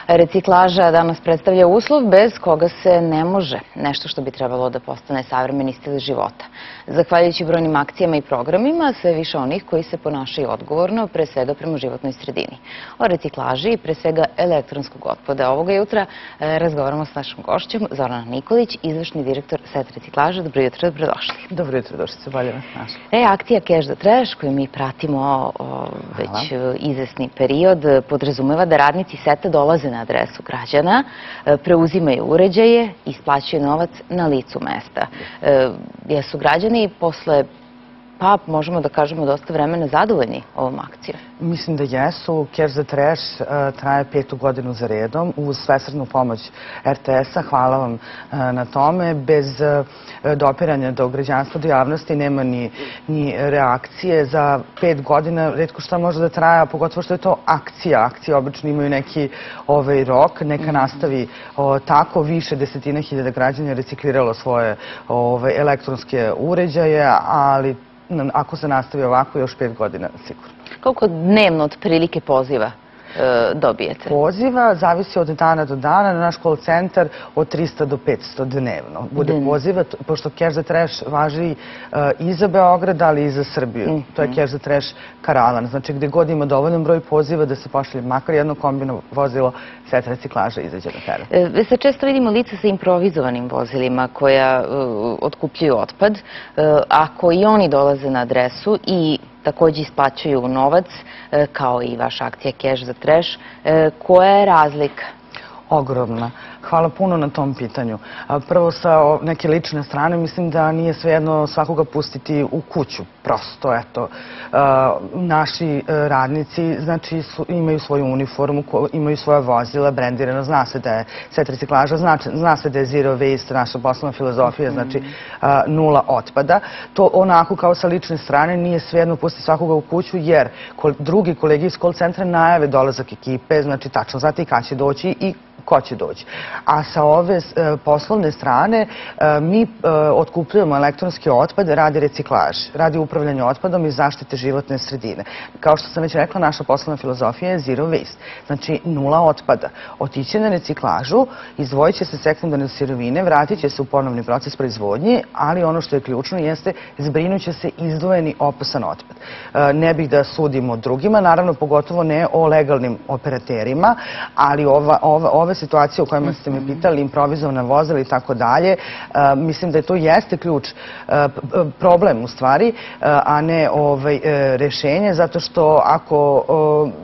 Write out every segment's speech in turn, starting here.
Reciklaža danas predstavlja uslov bez koga se ne može, nešto što bi trebalo da postane savremeni stil života. Zahvaljujući brojnim akcijama i programima, sve više onih koji se ponašaju odgovorno, pre svega prema životnoj sredini. O reciklaži i pre svega elektronskog otpada ovoga jutra razgovaramo s našom gošćom Zorana Nikolić, izvršni direktor SET reciklaže. Dobro jutro, dobrodošli. Dobro jutro, došli se, bolje vas našli. Akcija Cash the Trash, koju mi pratimo već izvesni period, podrazumeva da radnici SET-a dolaze na adresu građana, preuzimaju uređaje i isplaćuju novac na licu mesta. Jesu građani posle, pa možemo da kažemo, dosta vremena zadovoljni ovom akcijom? Mislim da jesu. Cash the Trash traje 5. godinu za redom uz svesrdnu pomoć RTS-a. Hvala vam na tome. Bez dopiranja do građanstva, do javnosti nema ni reakcije. Za 5 godina retko šta može da traje, pogotovo što je to akcija. Akcije obično imaju neki rok. Neka nastavi tako. Više desetina hiljada građana je recikliralo svoje elektronske uređaje, ali ako se nastavi ovako, još 5 godina sigurno. Koliko dnevno otprilike poziva dobijete? Poziva zavisi od dana do dana. Na naš call centar od 300 do 500 dnevno bude poziva, pošto Cash the Trash važi i za Beograd, ali i za Srbiju. To je Cash the Trash karavan. Znači, gde god ima dovoljan broj poziva da se pošalje makar jedno kombino vozilo, SET reciklaža izađe na teren. Sad često vidimo lica sa improvizovanim vozilima koja otkupljuju otpad. Ako i oni dolaze na adresu i takođe isplaćuju novac, kao i vaša akcija Cash the Trash, koja je razlika? Ogromna. Hvala puno na tom pitanju. Prvo, sa neke lične strane, mislim da nije svejedno svakoga pustiti u kuću. Prosto, eto, naši radnici, znači, imaju svoju uniformu, imaju svoja vozila, brendirano, zna se da je SET reciklaža, zna se da je zero waste, naša poslovna filozofija, znači, nula otpada. To onako kao sa lične strane nije svejedno pustiti svakoga u kuću, jer drugi kolegi iz call centra najave dolazak ekipe, znači, tačno znate i kad će doći i ko će doći. A sa ove poslovne strane mi otkupljujemo elektronski otpad radi reciklaže, radi upravljanja otpadom i zaštite životne sredine. Kao što sam već rekla, naša poslovna filozofija je zero waste, znači nula otpada. Otići na reciklažu, izdvojit će se sekundarne sirovine, vratit će se u ponovni proces proizvodnje, ali ono što je ključno jeste zbrinut će se izdvojeni opasan otpad. Ne bih da sudimo drugima, naravno pogotovo ne o legalnim operaterima, ali ove situacije o kojima ste me pitali, improvizovana vozila i tako dalje, mislim da to jeste ključ, problem u stvari, a ne rešenje, zato što ako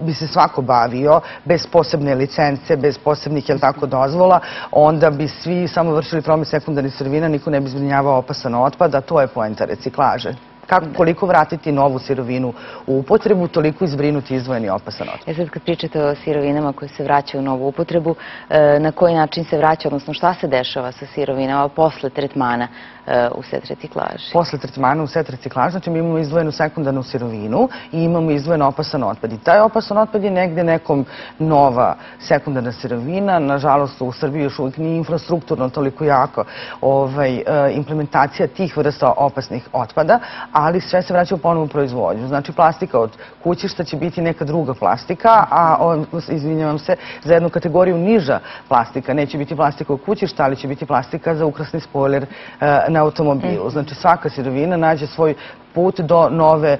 bi se svako bavio bez posebne licence, bez posebnih dozvola, onda bi svi samo vršili promet sekundarnih sirovina, niko ne bi zbrinjavao opasan otpad, a to je poenta reciklaže. Koliko vratiti novu sirovinu u upotrebu, toliko izbrinuti izdvojeni opasan otpad. Sad kad pričate o sirovinama koje se vraćaju u novu upotrebu, na koji način se vraća, odnosno šta se dešava sa sirovinama posle tretmana u SET reciklaži? Posle tretmana u SET reciklaži, znači mi imamo izdvojenu sekundarnu sirovinu i imamo izdvojen opasan otpad. I taj opasan otpad je negde nekom nova sekundarna sirovina. Nažalost, u Srbiji još uvijek nije infrastrukturno toliko jako implementacija tih vrsta opasnih otpada, ali sve se vraća u ponovnu proizvodnju. Znači, plastika od kućišta će biti neka druga plastika, a, izvinjavam se, za jednu kategoriju niža plastika. Neće biti plastika od kućišta, ali će biti plastika za ukrasni spojler na automobilu. Znači, svaka sirovina nađe svoj put do nove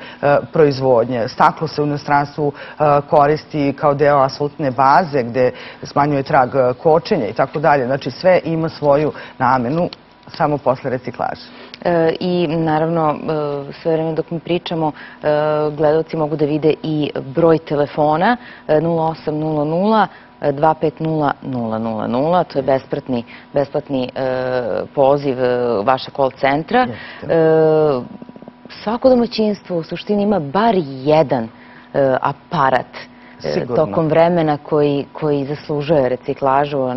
proizvodnje. Staklo se u inostranstvu koristi kao deo asfaltne baze, gde smanjuje trag kočenja i tako dalje. Znači, sve ima svoju namenu, samo posle reciklaže. I naravno, sve vreme dok mi pričamo, gledalci mogu da vide i broj telefona 0800 250 000. To je besplatni poziv vaša call centra. Svako domaćinstvo u suštini ima bar jedan aparat tokom vremena koji zaslužuje reciklažu, a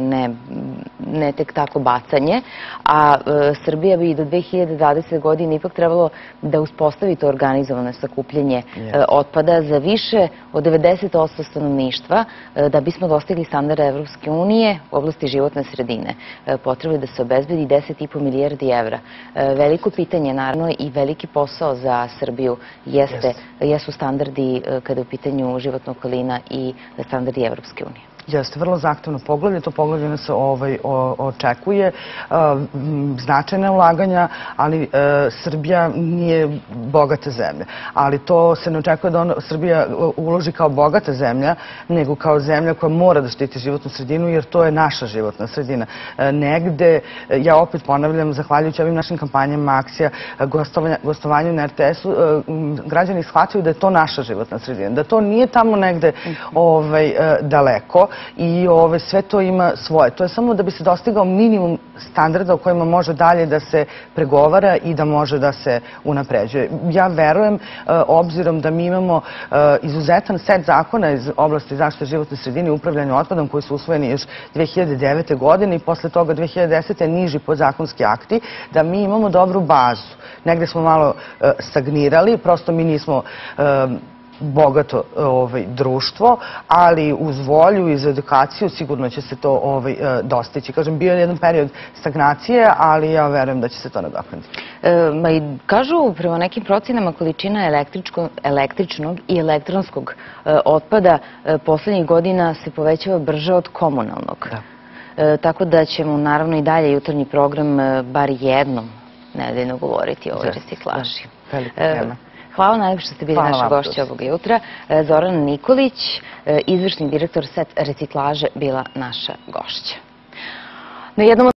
ne tek tako bacanje. A Srbija bi do 2020. godine ipak trebalo da uspostavi to organizovano sakupljanje otpada za više od 90% stanovništva da bismo dostigli standarde Evropske unije u oblasti životne sredine. Potrebno je da se obezbedi 10,5 milijardi evra. Veliko pitanje, naravno, i veliki posao za Srbiju jesu standardi kada je u pitanju životna okolina i standardi Evropske unije. Jeste, vrlo zahtevno poglavlje. To poglavlje nas očekuje. Značajna ulaganja, ali Srbija nije bogata zemlja. Ali to se ne očekuje da Srbija uloži kao bogata zemlja, nego kao zemlja koja mora da štiti životnu sredinu, jer to je naša životna sredina. Negde, ja opet ponavljam, zahvaljujući ovim našim kampanjama, akcija, gostovanju na RTS-u, građani shvataju da je to naša životna sredina, da to nije tamo negde daleko i sve to ima svoje. To je samo da bi se dostigao minimum standarda u kojima može dalje da se pregovara i da može da se unapređuje. Ja verujem, obzirom da mi imamo izuzetan set zakona iz oblasti zaštite životne sredine i upravljanja otpadom koji su usvojeni još 2009. godine i posle toga 2010. niži podzakonski akti, da mi imamo dobru bazu. Negde smo malo stagnirali, prosto mi nismo bogato društvo, ali uz volju i za edukaciju sigurno će se to dostići. Kažem, bio je jedan period stagnacije, ali ja verujem da će se to nadoknaditi. Kažu, prema nekim procenama, količina električnog i elektronskog otpada poslednjih godina se povećava brže od komunalnog. Tako da ćemo naravno i dalje jutarnji program bar jednom nedeljno govoriti o ovoj reciklaži. Hvala najlepše što ste bili naša gošća ovog jutra. Zorana Nikolić, izvršni direktor SET reciklaže, bila naša gošća.